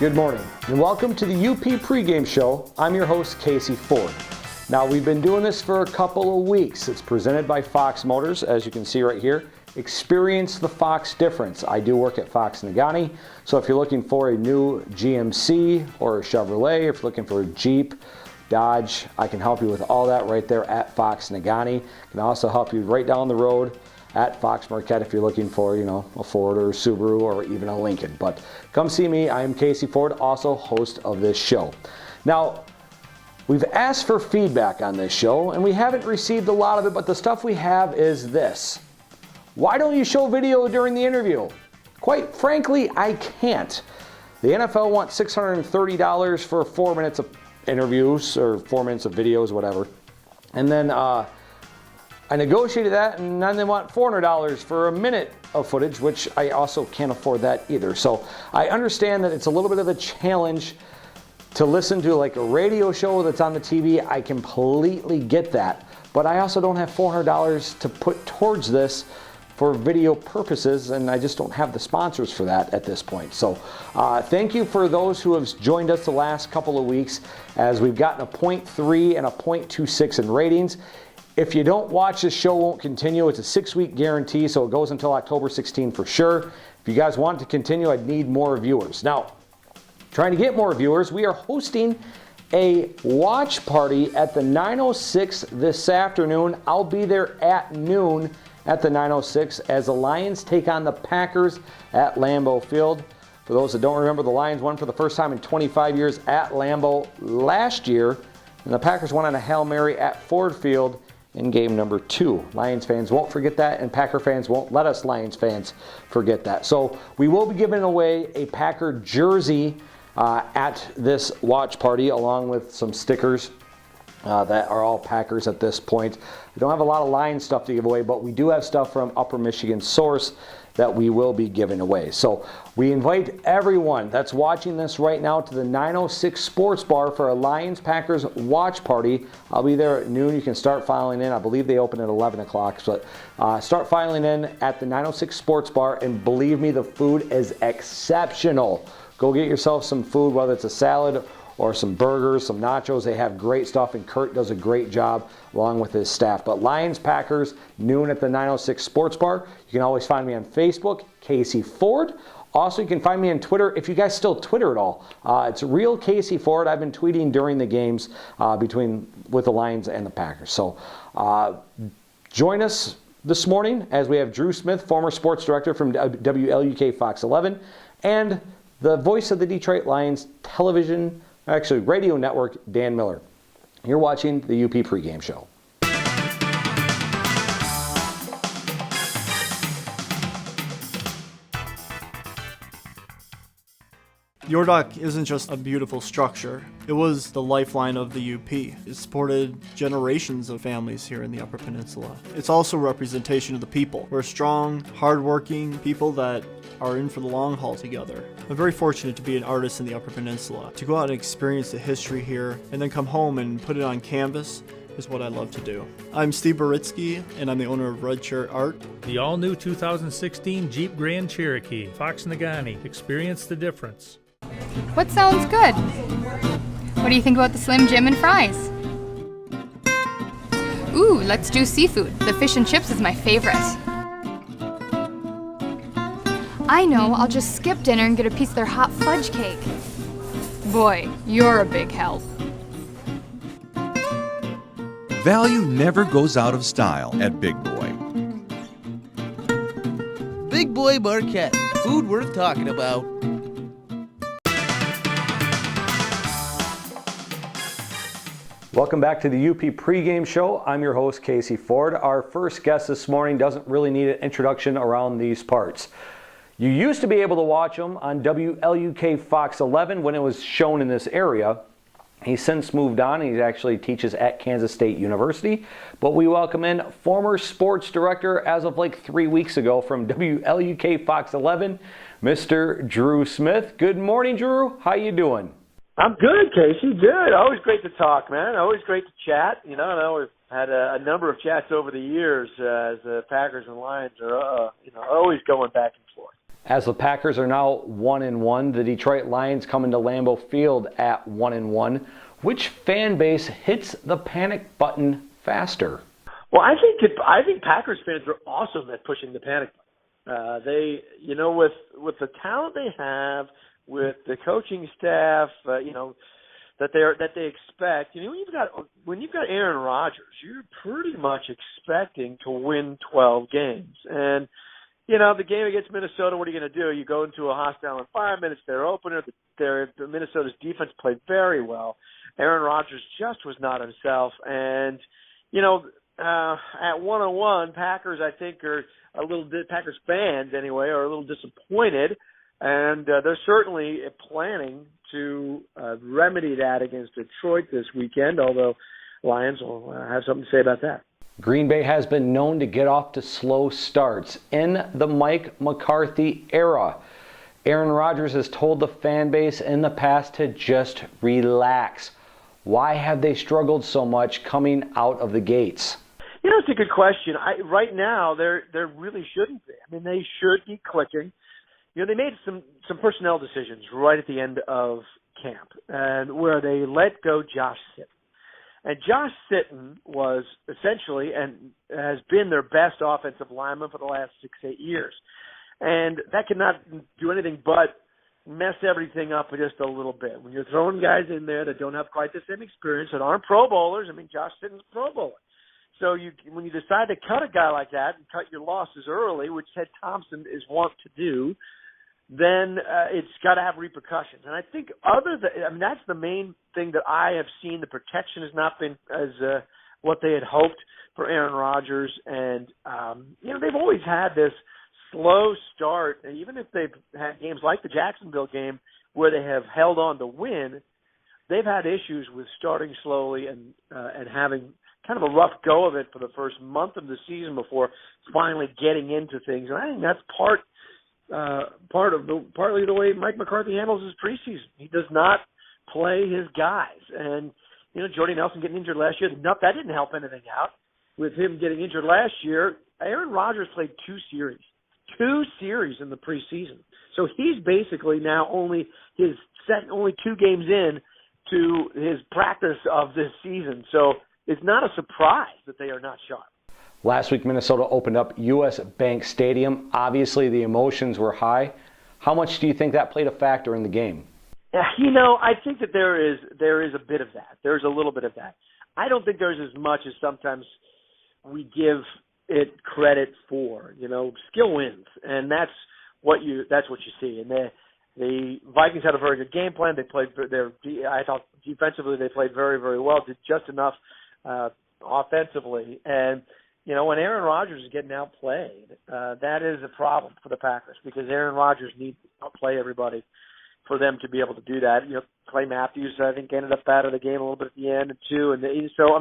Good morning, and welcome to the UP Pregame Show. I'm your host, Casey Ford. Now, we've been doing this for a couple of weeks. It's presented by Fox Motors, as you can see right here. Experience the Fox difference. I do work at Fox Nagani, so if you're looking for a new GMC or a Chevrolet, if you're looking for a Jeep, Dodge, I can help you with all that right there at Fox Nagani. I can also help you right down the road at Fox Marquette if you're looking for, a Ford or a Subaru or even a Lincoln. But come see me. I am Casey Ford, also host of this show. Now, we've asked for feedback on this show, and we haven't received a lot of it, but the stuff we have is this. Why don't you show video during the interview? Quite frankly, I can't. The NFL wants $630 for 4 minutes of interviews or 4 minutes of videos, whatever. And then I negotiated that, and then they want $400 for a minute of footage, which I also can't afford that either. So I understand that it's a little bit of a challenge to listen to like a radio show that's on the TV. I completely get that. But I also don't have $400 to put towards this for video purposes, and I just don't have the sponsors for that at this point. So thank you for those who have joined us the last couple of weeks, as we've gotten a 0.3 and a 0.26 in ratings. If you don't watch, this show won't continue. It's a 6-week guarantee, so it goes until October 16 for sure. If you guys want to continue, I'd need more viewers. Now, trying to get more viewers, we are hosting a watch party at the 906 this afternoon. I'll be there at noon at the 906 as the Lions take on the Packers at Lambeau Field. For those that don't remember, the Lions won for the first time in 25 years at Lambeau last year, and the Packers won on a Hail Mary at Ford Field in game number 2. Lions fans won't forget that, and Packer fans won't let us Lions fans forget that. So we will be giving away a Packer jersey at this watch party, along with some stickers that are all Packers at this point. We don't have a lot of Lions stuff to give away, but we do have stuff from Upper Michigan Source that we will be giving away. So we invite everyone that's watching this right now to the 906 Sports Bar for a Lions-Packers watch party. I'll be there at noon. You can start filing in. I believe they open at 11 o'clock. So start filing in at the 906 Sports Bar, and believe me, the food is exceptional. Go get yourself some food, whether it's a salad or some burgers, some nachos. They have great stuff, and Kurt does a great job along with his staff. But Lions Packers, noon at the 906 Sports Bar. You can always find me on Facebook, Casey Ford. Also, you can find me on Twitter, if you guys still Twitter at all. It's Real Casey Ford. I've been tweeting during the games with the Lions and the Packers. So join us this morning as we have Drew Smith, former sports director from WLUK Fox 11, and the voice of the Detroit Lions radio network, Dan Miller. You're watching the UP Pregame Show. The Ordock isn't just a beautiful structure. It was the lifeline of the UP. It supported generations of families here in the Upper Peninsula. It's also a representation of the people. We're strong, hardworking people that are in for the long haul together. I'm very fortunate to be an artist in the Upper Peninsula. To go out and experience the history here and then come home and put it on canvas is what I love to do. I'm Steve Baritsky, and I'm the owner of Red Shirt Art. The all-new 2016 Jeep Grand Cherokee, Fox Nagani. Experience the difference. What sounds good? What do you think about the Slim Jim and fries? Ooh, let's do seafood. The fish and chips is my favorite. I know, I'll just skip dinner and get a piece of their hot fudge cake. Boy, you're a big help. Value never goes out of style at Big Boy. Big Boy Marquette. Food worth talking about. Welcome back to the UP Pregame Show. I'm your host, Casey Ford. Our first guest this morning doesn't really need an introduction around these parts. You used to be able to watch him on WLUK Fox 11 when it was shown in this area. He's since moved on. He actually teaches at Kansas State University. But we welcome in former sports director as of like 3 weeks ago from WLUK Fox 11, Mr. Drew Smith. Good morning, Drew. How you doing? I'm good, Casey. Good. Always great to talk, man. Always great to chat. You know, I know we've had a number of chats over the years as the Packers and Lions are, always going back and forth. As the Packers are now 1-1, the Detroit Lions come into Lambeau Field at 1-1. Which fan base hits the panic button faster? Well, I think Packers fans are awesome at pushing the panic button. They, with the talent they have, with the coaching staff, that they expect. When you've got Aaron Rodgers, you're pretty much expecting to win 12 games. And the game against Minnesota, what are you going to do? You go into a hostile environment. It's their opener. Minnesota's defense played very well. Aaron Rodgers just was not himself. And at 1-1, Packers, I think, are Packers fans anyway, are a little disappointed, and they're certainly planning to remedy that against Detroit this weekend, although Lions will have something to say about that. Green Bay has been known to get off to slow starts in the Mike McCarthy era. Aaron Rodgers has told the fan base in the past to just relax. Why have they struggled so much coming out of the gates? It's a good question. Right now, there really shouldn't be. I mean, they should be clicking. They made some personnel decisions right at the end of camp, and where they let go Josh Sitton. And Josh Sitton was essentially and has been their best offensive lineman for the last 6-8 years. And that cannot do anything but mess everything up just a little bit. When you're throwing guys in there that don't have quite the same experience, that aren't Pro Bowlers, Josh Sitton's a Pro Bowler. So when you decide to cut a guy like that and cut your losses early, which Ted Thompson is wont to do, then it's got to have repercussions. And I think that's the main thing that I have seen. The protection has not been as what they had hoped for Aaron Rodgers. And, they've always had this slow start. And even if they've had games like the Jacksonville game where they have held on to win, they've had issues with starting slowly and having kind of a rough go of it for the first month of the season before finally getting into things. And I think that's partly the way Mike McCarthy handles his preseason. He does not play his guys. And, Jordy Nelson getting injured last year, that didn't help anything out. With him getting injured last year, Aaron Rodgers played two series in the preseason. So he's basically now only 2 games in to his practice of this season. So it's not a surprise that they are not sharp. Last week, Minnesota opened up U.S. Bank Stadium. Obviously, the emotions were high. How much do you think that played a factor in the game? I think that there is a bit of that. There's a little bit of that. I don't think there's as much as sometimes we give it credit for. Skill wins, and that's what you see. And the Vikings had a very good game plan. They played I thought defensively they played very, very well. Did just enough offensively, and when Aaron Rodgers is getting outplayed, that is a problem for the Packers because Aaron Rodgers needs to outplay everybody for them to be able to do that. Clay Matthews, I think, ended up out of the game a little bit at the end, too. And so,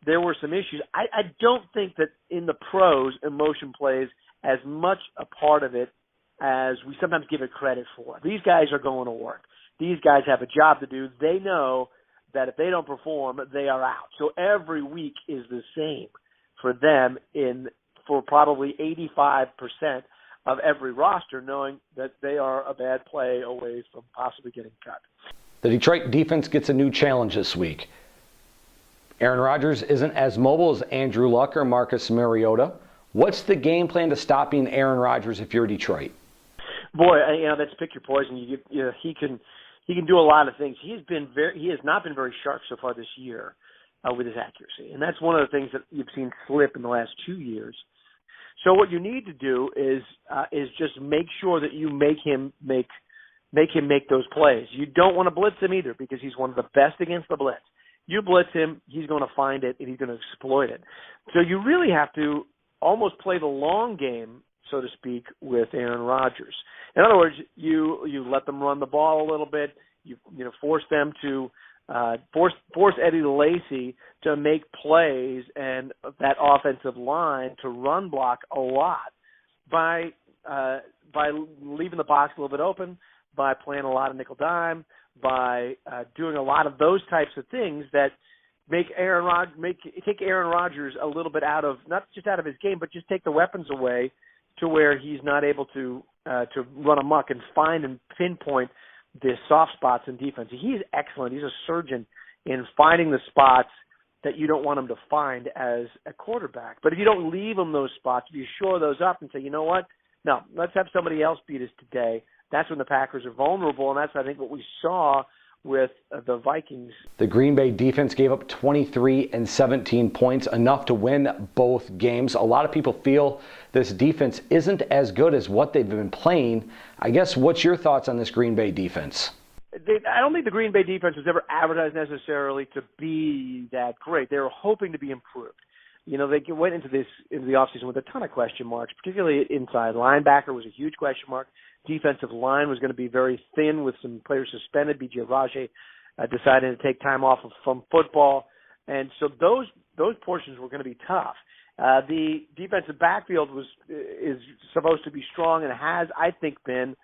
there were some issues. I don't think that in the pros, emotion plays as much a part of it as we sometimes give it credit for. These guys are going to work. These guys have a job to do. They know that if they don't perform, they are out. So every week is the same for them for probably 85% of every roster, knowing that they are a bad play away from possibly getting cut. The Detroit defense gets a new challenge this week. Aaron Rodgers isn't as mobile as Andrew Luck or Marcus Mariota. What's the game plan to stopping Aaron Rodgers if you're Detroit? Boy, that's pick your poison. He can do a lot of things. He has not been very sharp so far this year with his accuracy, and that's one of the things that you've seen slip in the last 2 years. So what you need to do is just make sure that you make him make those plays. You don't want to blitz him either because he's one of the best against the blitz. You blitz him, he's going to find it and he's going to exploit it. So you really have to almost play the long game, so to speak, with Aaron Rodgers. In other words, you let them run the ball a little bit. You force them to force Eddie Lacy to make plays and that offensive line to run block a lot by leaving the box a little bit open, by playing a lot of nickel dime, by doing a lot of those types of things that take Aaron Rodgers a little bit out of, not just out of his game, but just take the weapons away to where he's not able to to run amok and find and pinpoint the soft spots in defense. He's excellent. He's a surgeon in finding the spots that you don't want him to find as a quarterback. But if you don't leave him those spots, if you shore those up and say, you know what, no, let's have somebody else beat us today, that's when the Packers are vulnerable, and that's, I think, what we saw with the Vikings. The Green Bay defense gave up 23 and 17 points, enough to win both games. A lot of people feel this defense isn't as good as what they've been playing. I guess, what's your thoughts on this Green Bay defense? I don't think the Green Bay defense was ever advertised necessarily to be that great. They were hoping to be improved. You know, they went into the offseason with a ton of question marks, particularly inside. Linebacker was a huge question mark. Defensive line was going to be very thin with some players suspended. B.J. Raje decided to take time off from football. And so those portions were going to be tough. The defensive backfield is supposed to be strong and has, I think, been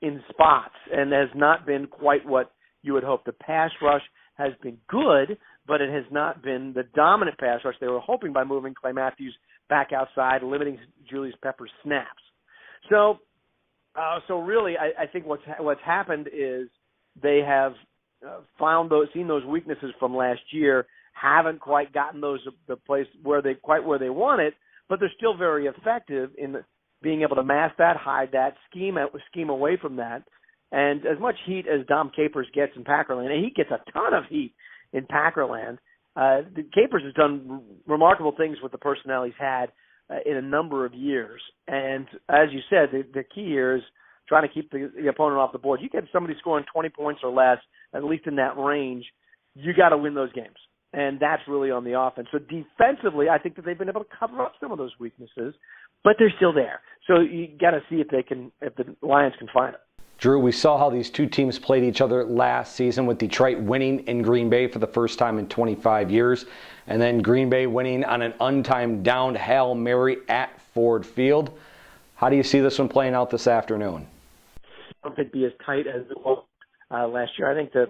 in spots and has not been quite what you would hope. The pass rush has been good, but it has not been the dominant pass rush they were hoping by moving Clay Matthews back outside, limiting Julius Peppers' snaps. So really, I think what's happened is they have seen those weaknesses from last year, haven't quite gotten the place where they want it, but they're still very effective in being able to mask that, hide that, scheme away from that. And as much heat as Dom Capers gets in Packerland, and he gets a ton of heat in Packerland, Capers has done remarkable things with the personnel he's had in a number of years. And as you said, the key here is trying to keep the opponent off the board. You get somebody scoring 20 points or less, at least in that range, you got to win those games. And that's really on the offense. So defensively, I think that they've been able to cover up some of those weaknesses, but they're still there. So you got to see if the Lions can find it. Drew, we saw how these two teams played each other last season, with Detroit winning in Green Bay for the first time in 25 years, and then Green Bay winning on an untimed downed Hail Mary at Ford Field. How do you see this one playing out this afternoon? I don't think it'd be as tight as it was last year. I think that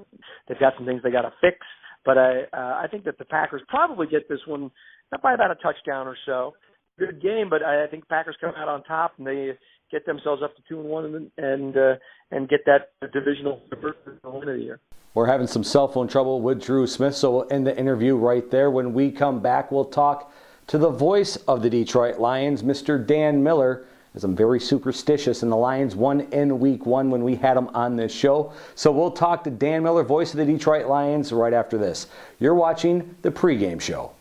they've got some things they got to fix, but I think that the Packers probably get this one not by about a touchdown or so. Good game, but I think Packers come out on top and they get themselves up to 2-1 and get that divisional win of the year. We're having some cell phone trouble with Drew Smith, so we'll end the interview right there. When we come back, we'll talk to the voice of the Detroit Lions, Mr. Dan Miller, as I'm very superstitious, and the Lions won in Week 1 when we had them on this show. So we'll talk to Dan Miller, voice of the Detroit Lions, right after this. You're watching the Pregame Show.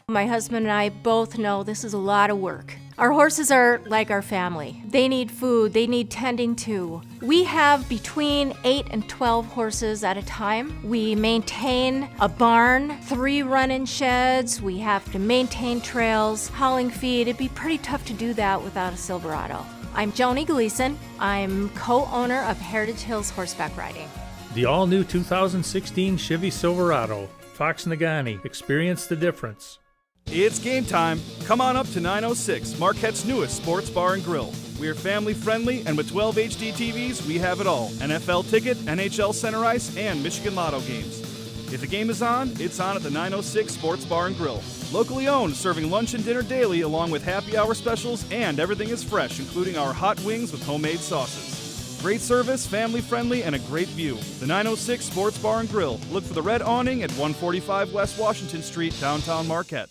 My husband and I both know this is a lot of work. Our horses are like our family. They need food, they need tending to. We have between 8 and 12 horses at a time. We maintain a barn, 3 run-in sheds, we have to maintain trails, hauling feed. It'd be pretty tough to do that without a Silverado. I'm Joni Gleason. I'm co-owner of Heritage Hills Horseback Riding. The all-new 2016 Chevy Silverado, Fox Nagani. Experience the difference. It's game time. Come on up to 906, Marquette's newest sports bar and grill. We are family friendly, and with 12 HD TVs, we have it all. NFL ticket, NHL center ice, and Michigan Lotto games. If the game is on, it's on at the 906 Sports Bar and Grill. Locally owned, serving lunch and dinner daily along with happy hour specials, and everything is fresh, including our hot wings with homemade sauces. Great service, family friendly, and a great view. The 906 Sports Bar and Grill. Look for the red awning at 145 West Washington Street, downtown Marquette.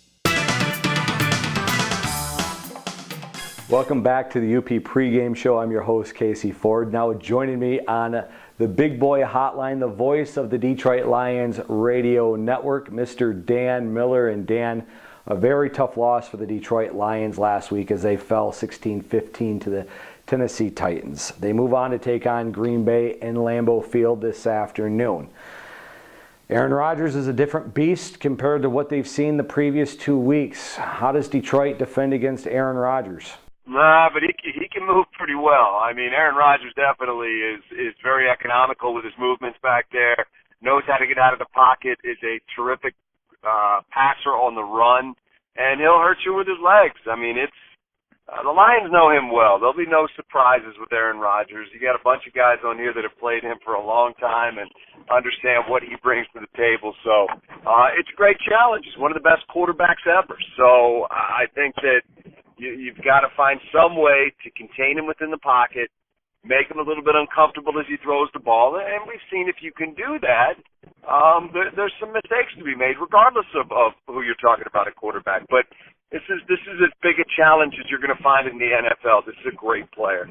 Welcome back to the UP Pregame Show. I'm your host, Casey Ford. Now joining me on the Big Boy Hotline, the voice of the Detroit Lions radio network, Mr. Dan Miller. And Dan, a very tough loss for the Detroit Lions last week as they fell 16-15 to the Tennessee Titans. They move on to take on Green Bay in Lambeau Field this afternoon. Aaron Rodgers is a different beast compared to what they've seen the previous 2 weeks. How does Detroit defend against Aaron Rodgers? Nah, but he can move pretty well. I mean, Aaron Rodgers definitely is very economical with his movements back there, knows how to get out of the pocket, is a terrific passer on the run, and he'll hurt you with his legs. I mean, the Lions know him well. There'll be no surprises with Aaron Rodgers. You got a bunch of guys on here that have played him for a long time and understand what he brings to the table. So it's a great challenge. He's one of the best quarterbacks ever. So I think that you've got to find some way to contain him within the pocket, make him a little bit uncomfortable as he throws the ball. And we've seen if you can do that, there's some mistakes to be made, regardless of who you're talking about at quarterback. But this is as big a challenge as you're going to find in the NFL. This is a great player.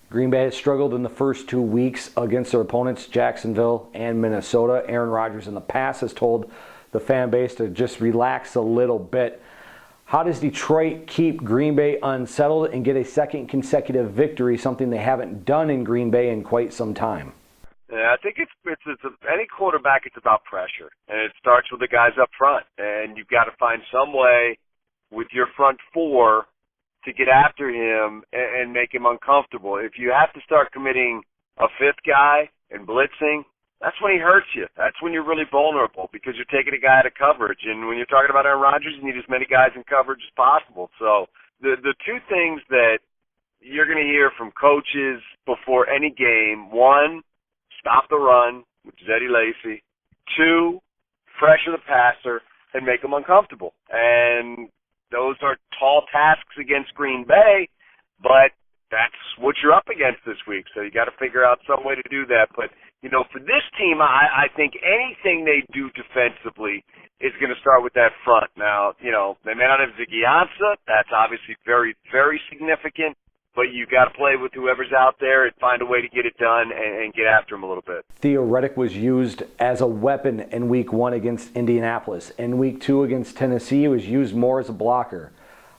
Green Bay has struggled in the first 2 weeks against their opponents, Jacksonville and Minnesota. Aaron Rodgers in the past has told the fan base to just relax a little bit. How does Detroit keep Green Bay unsettled and get a second consecutive victory, something they haven't done in Green Bay in quite some time? Yeah, I think it's any quarterback, it's about pressure. And it starts with the guys up front. And you've got to find some way with your front four to get after him and make him uncomfortable. If you have to start committing a fifth guy and blitzing, that's when he hurts you. That's when you're really vulnerable because you're taking a guy out of coverage. And when you're talking about Aaron Rodgers, you need as many guys in coverage as possible. So the two things that you're going to hear from coaches before any game, one, stop the run, which is Eddie Lacy. Two, pressure the passer and make him uncomfortable. And those are tall tasks against Green Bay, but that's what you're up against this week. So you got to figure out some way to do that. But, for this team, I think anything they do defensively is going to start with that front. Now, they may not have Ziggy Ansah. That's obviously very, very significant. But you got to play with whoever's out there and find a way to get it done and get after him a little bit. Theo Riddick was used as a weapon in Week 1 against Indianapolis. In Week 2 against Tennessee, he was used more as a blocker.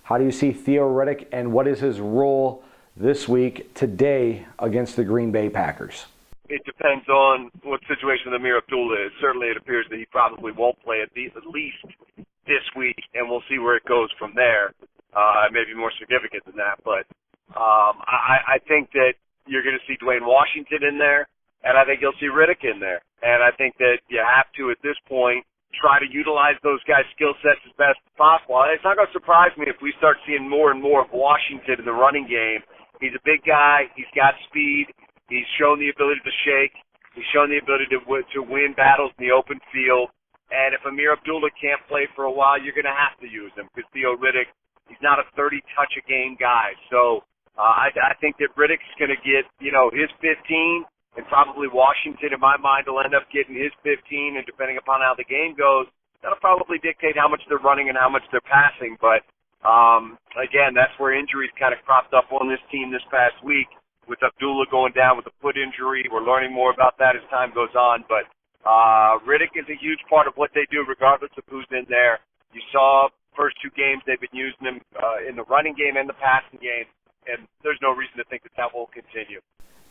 How do you see Theo Riddick, and what is his role this week, today, against the Green Bay Packers? It depends on what situation Amir Abdullah is. Certainly it appears that he probably won't play at least this week, and we'll see where it goes from there. Maybe more significant than that, but I think that you're going to see Dwayne Washington in there, and I think you'll see Riddick in there. And I think that you have to, at this point, try to utilize those guys' skill sets as best as possible. It's not going to surprise me if we start seeing more and more of Washington in the running game. He's a big guy. He's got speed. He's shown the ability to shake. He's shown the ability to win battles in the open field. And if Amir Abdullah can't play for a while, you're going to have to use him because Theo Riddick, he's not a 30-touch-a-game guy. So I think that Riddick's going to get, his 15, and probably Washington, in my mind, will end up getting his 15, and depending upon how the game goes, that'll probably dictate how much they're running and how much they're passing. But, again, that's where injuries kind of cropped up on this team this past week with Abdullah going down with a foot injury. We're learning more about that as time goes on. But Riddick is a huge part of what they do regardless of who's in there. You saw first two games they've been using him in the running game and the passing game, and there's no reason to think that will continue.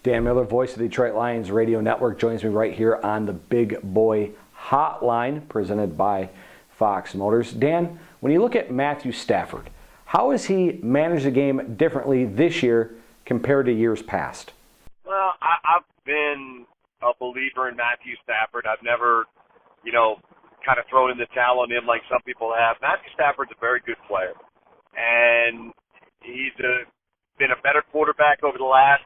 Dan Miller, voice of the Detroit Lions Radio Network, joins me right here on the Big Boy Hotline, presented by Fox Motors. Dan, when you look at Matthew Stafford, how has he managed the game differently this year compared to years past? Well, I've been a believer in Matthew Stafford. I've never, kind of thrown in the towel on him like some people have. Matthew Stafford's a very good player, and he's been a better quarterback over the last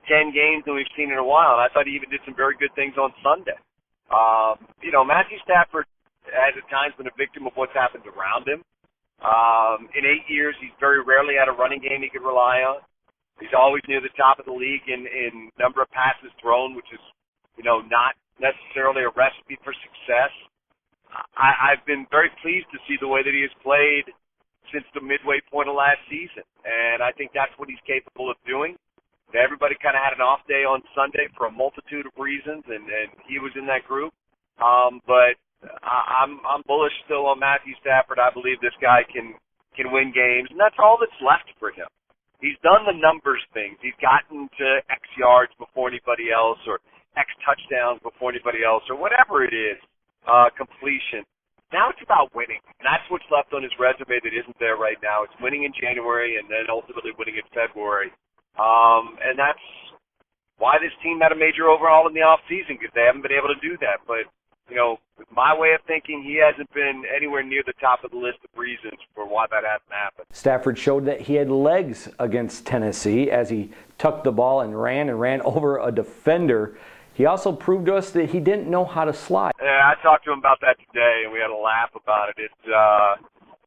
10 games than we've seen in a while, and I thought he even did some very good things on Sunday. Matthew Stafford has at times been a victim of what's happened around him. In 8 years, he's very rarely had a running game he could rely on. He's always near the top of the league in number of passes thrown, which is, not necessarily a recipe for success. I've been very pleased to see the way that he has played since the midway point of last season, and I think that's what he's capable of doing. Everybody kind of had an off day on Sunday for a multitude of reasons, and he was in that group. But I'm bullish still on Matthew Stafford. I believe this guy can win games, and that's all that's left for him. He's done the numbers things. He's gotten to X yards before anybody else, or X touchdowns before anybody else, or whatever it is, completion. Now it's about winning, and that's what's left on his resume that isn't there right now. It's winning in January and then ultimately winning in February. And that's why this team had a major overhaul in the offseason, because they haven't been able to do that. But, with my way of thinking, he hasn't been anywhere near the top of the list of reasons for why that hasn't happened. Stafford showed that he had legs against Tennessee as he tucked the ball and ran over a defender. He also proved to us that he didn't know how to slide. Yeah, I talked to him about that today, and we had a laugh about it. It's,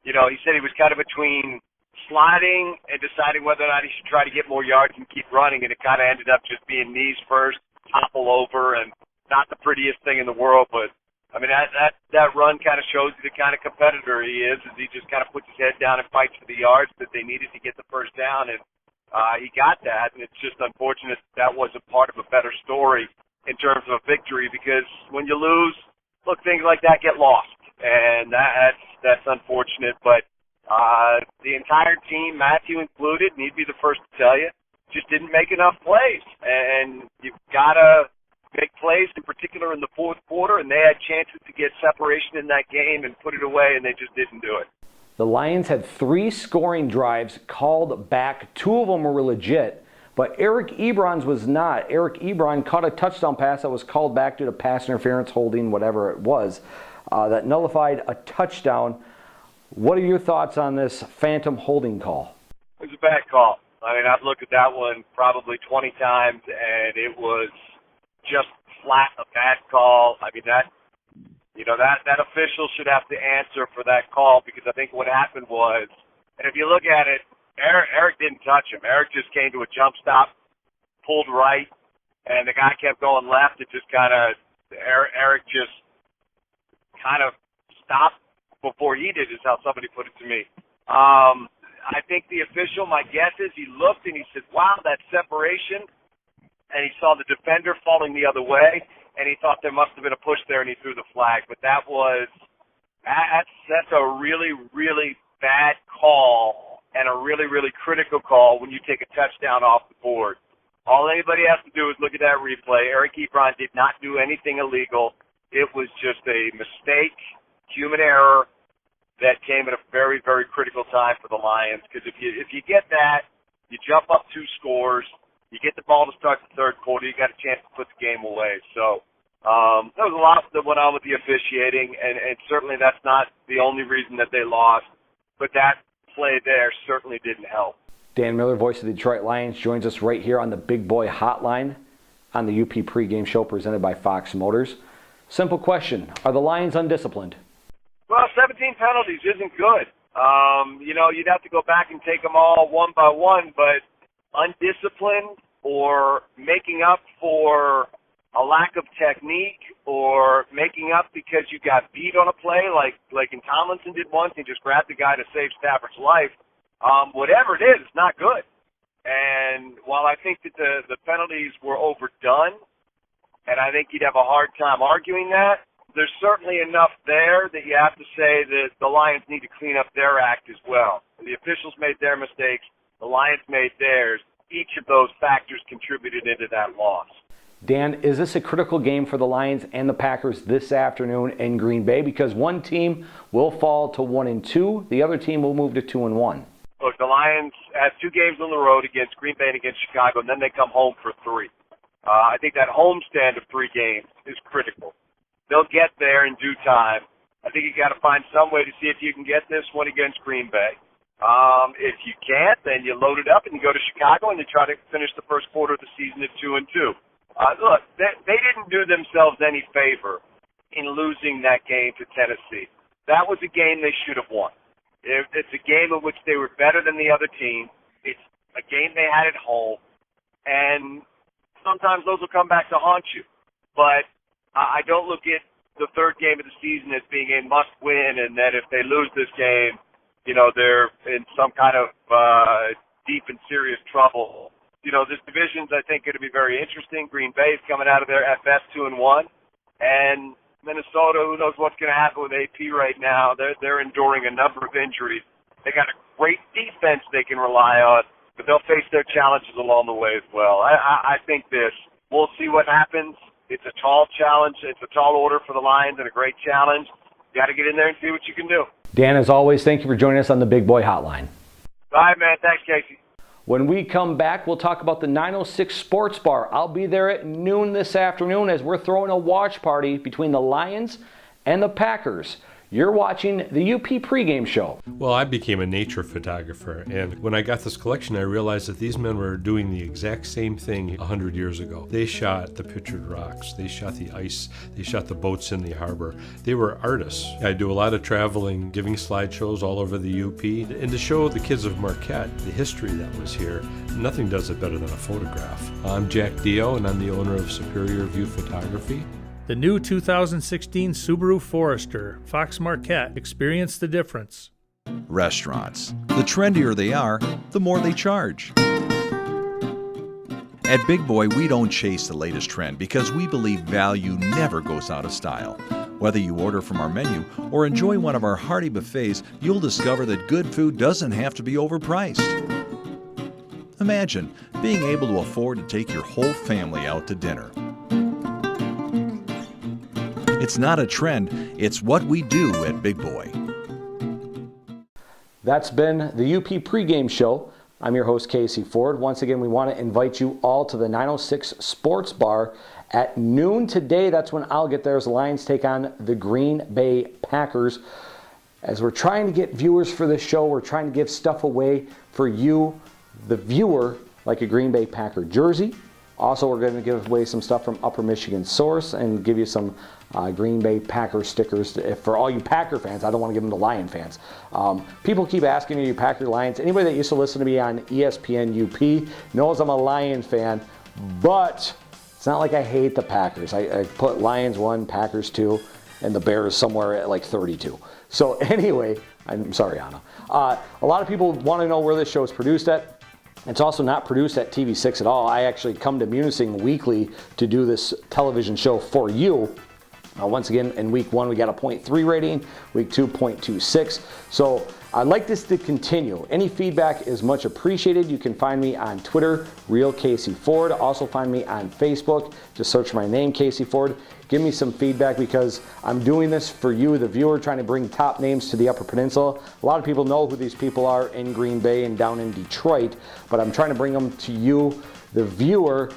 he said he was kind of between sliding and deciding whether or not he should try to get more yards and keep running, and it kind of ended up just being knees first, topple over, and not the prettiest thing in the world, but I mean, that run kind of shows you the kind of competitor he is he just kind of puts his head down and fights for the yards that they needed to get the first down, and he got that, and it's just unfortunate that wasn't part of a better story in terms of a victory, because when you lose, look, things like that get lost, and that's unfortunate, but the entire team, Matthew included, and he'd be the first to tell you, just didn't make enough plays, and you've got to make plays, in particular in the fourth quarter, and they had chances to get separation in that game and put it away, and they just didn't do it. The Lions had 3 scoring drives called back. 2 of them were legit, but Eric Ebron's was not. Eric Ebron caught a touchdown pass that was called back due to pass interference, holding, whatever it was, that nullified a touchdown. What are your thoughts on this phantom holding call? It was a bad call. I mean, I've looked at that one probably 20 times, and it was just flat a bad call. I mean, that official should have to answer for that call, because I think what happened was, and if you look at it, Eric didn't touch him. Eric just came to a jump stop, pulled right, and the guy kept going left. It just Eric just kind of stopped before he did, is how somebody put it to me. I think the official, my guess is he looked and he said, wow, that separation, and he saw the defender falling the other way, and he thought there must have been a push there, and he threw the flag. But that's a really, really bad call and a really, really critical call when you take a touchdown off the board. All anybody has to do is look at that replay. Eric Ebron did not do anything illegal. It was just a mistake, human error, that came at a very, very critical time for the Lions. Because if you get that, you jump up 2 scores, you get the ball to start the third quarter, you got a chance to put the game away. So there was a lot that went on with the officiating, and certainly that's not the only reason that they lost. But that play there certainly didn't help. Dan Miller, voice of the Detroit Lions, joins us right here on the Big Boy Hotline on the UP Pregame Show presented by Fox Motors. Simple question, are the Lions undisciplined? Well, 17 penalties isn't good. You'd have to go back and take them all one by one, but undisciplined or making up for a lack of technique or making up because you got beat on a play like Tomlinson did once, he just grabbed the guy to save Stafford's life. Whatever it is, it's not good. And while I think that the penalties were overdone, and I think you'd have a hard time arguing that, there's certainly enough there that you have to say that the Lions need to clean up their act as well. The officials made their mistakes. The Lions made theirs. Each of those factors contributed into that loss. Dan, is this a critical game for the Lions and the Packers this afternoon in Green Bay? Because one team will fall to 1-2, the other team will move to 2-1. Look, the Lions have 2 games on the road against Green Bay and against Chicago, and then they come home for 3. I think that homestand of 3 games is critical. They'll get there in due time. I think you got to find some way to see if you can get this one against Green Bay. If you can't, then you load it up and you go to Chicago and you try to finish the first quarter of the season at 2-2. Look, they didn't do themselves any favor in losing that game to Tennessee. That was a game they should have won. It's a game in which they were better than the other team. It's a game they had at home, and sometimes those will come back to haunt you. But I don't look at the third game of the season as being a must-win, and that if they lose this game, they're in some kind of deep and serious trouble. This division's, I think, going to be very interesting. Green Bay is coming out of there at best 2-1, and Minnesota, who knows what's going to happen with AP right now. They're enduring a number of injuries. They got a great defense they can rely on, but they'll face their challenges along the way as well. I think we'll see what happens. It's a tall challenge. It's a tall order for the Lions and a great challenge. You got to get in there and see what you can do. Dan, as always, thank you for joining us on the Big Boy Hotline. All right, man. Thanks, Casey. When we come back, we'll talk about the 906 Sports Bar. I'll be there at noon this afternoon as we're throwing a watch party between the Lions and the Packers. You're watching the UP Pregame Show. Well, I became a nature photographer, and when I got this collection, I realized that these men were doing the exact same thing 100 years ago. They shot the pictured rocks, they shot the ice, they shot the boats in the harbor. They were artists. I do a lot of traveling, giving slideshows all over the UP, and to show the kids of Marquette the history that was here, nothing does it better than a photograph. I'm Jack Dio, and I'm the owner of Superior View Photography. The new 2016 Subaru Forester, Fox Marquette. Experience the difference. Restaurants. The trendier they are, the more they charge. At Big Boy, we don't chase the latest trend because we believe value never goes out of style. Whether you order from our menu or enjoy one of our hearty buffets, you'll discover that good food doesn't have to be overpriced. Imagine being able to afford to take your whole family out to dinner. It's not a trend, it's what we do at Big Boy. That's been the UP Pregame Show. I'm your host, Casey Ford. Once again, we want to invite you all to the 906 Sports Bar at noon today. That's when I'll get there as the Lions take on the Green Bay Packers. As we're trying to get viewers for this show, we're trying to give stuff away for you, the viewer, like a Green Bay Packer jersey. Also, we're going to give away some stuff from Upper Michigan Source and give you some Green Bay Packer stickers for all you Packer fans. I don't want to give them to Lion fans. People keep asking me, you Packer Lions. Anybody that used to listen to me on ESPN UP knows I'm a Lion fan, but it's not like I hate the Packers. I put Lions 1, Packers 2, and the Bears somewhere at like 32. So anyway, I'm sorry, Anna. A lot of people want to know where this show is produced at. It's also not produced at TV6 at all. I actually come to Munising weekly to do this television show for you. Once again, in week 1, we got a 0.3 rating, week 2, 0.26. So I'd like this to continue. Any feedback is much appreciated. You can find me on Twitter, Real Casey Ford. Also find me on Facebook. Just search my name, Casey Ford. Give me some feedback because I'm doing this for you, the viewer, trying to bring top names to the Upper Peninsula. A lot of people know who these people are in Green Bay and down in Detroit, but I'm trying to bring them to you, the viewer,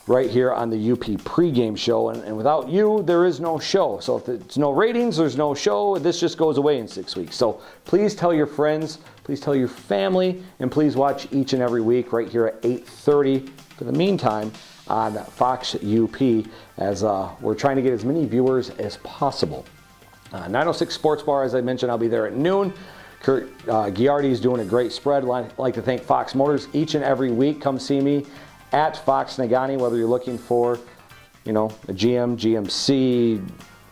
right here on the UP Pregame Show. And without you, there is no show. So if there's no ratings, there's no show. This just goes away in 6 weeks. So please tell your friends, please tell your family, and please watch each and every week right here at 8:30 for the meantime on Fox UP as we're trying to get as many viewers as possible. 906 Sports Bar, as I mentioned, I'll be there at noon. Kurt Giardi is doing a great spread. I'd like to thank Fox Motors each and every week. Come see me at Fox Nagani, whether you're looking for, a GM, GMC,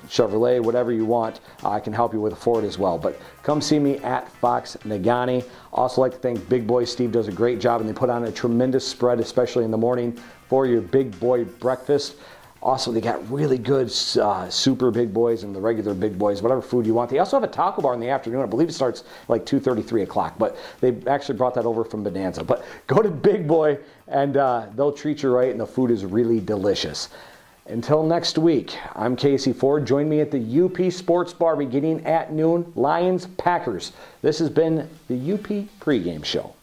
Chevrolet, whatever you want. I can help you with a Ford as well. But come see me at Fox Nagani. Also like to thank Big Boy. Steve does a great job, and they put on a tremendous spread, especially in the morning for your Big Boy breakfast. Also, they got really good super Big Boys and the regular Big Boys, whatever food you want. They also have a taco bar in the afternoon. I believe it starts like 2:30, 3 o'clock, but they actually brought that over from Bonanza. But go to Big Boy, and they'll treat you right, and the food is really delicious. Until next week, I'm Casey Ford. Join me at the UP Sports Bar beginning at noon. Lions, Packers. This has been the UP Pregame Show.